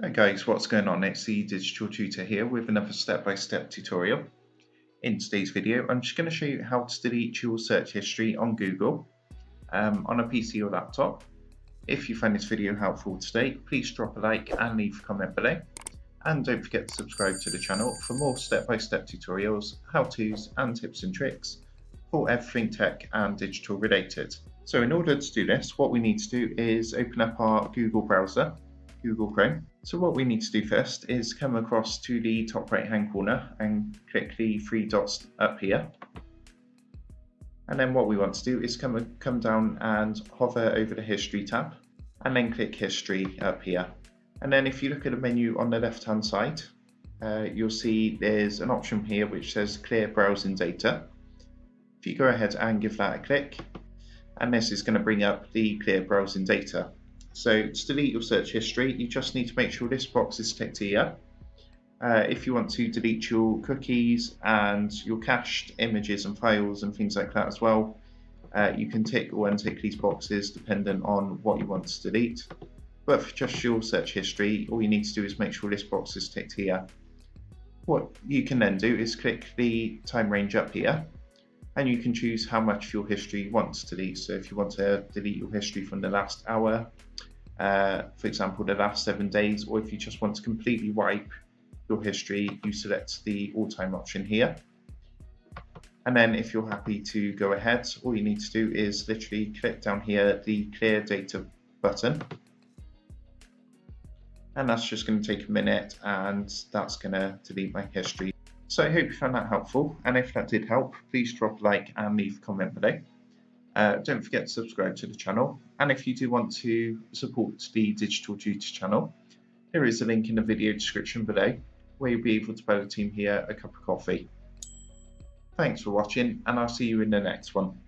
Hey guys, what's going on? It's the Digital Tutor here with another step-by-step tutorial. In today's video, I'm just going to show you how to delete your search history on Google on a PC or laptop. If you find this video helpful today, please drop a like and leave a comment below. And don't forget to subscribe to the channel for more step-by-step tutorials, how-tos and tips and tricks for everything tech and digital related. So in order to do this, what we need to do is open up our Google browser, Google Chrome. So what we need to do first is come across to the top right hand corner and click the three dots up here. And then what we want to do is come down and hover over the history tab and then click history up here. And then if you look at the menu on the left hand side, you'll see there's an option here which says clear browsing data. If you go ahead and give that a click, and this is going to bring up the clear browsing data. So to delete your search history, you just need to make sure this box is ticked here. If you want to delete your cookies and your cached images and files and things like that as well, you can tick or untick these boxes depending on what you want to delete. But for just your search history, all you need to do is make sure this box is ticked here. What you can then do is click the time range up here, and you can choose how much of your history you want to delete. So if you want to delete your history from the last hour, for example, the last 7 days, or if you just want to completely wipe your history, you select the all time option here. And then if you're happy to go ahead, all you need to do is literally click down here, the clear data button. And that's just going to take a minute, and that's going to delete my history. So I hope you found that helpful, and if that did help, please drop a like and leave a comment below. Don't forget to subscribe to the channel, and if you do want to support the Digital Tutor channel, there is a link in the video description below where you'll be able to buy the team here a cup of coffee. Thanks for watching, and I'll see you in the next one.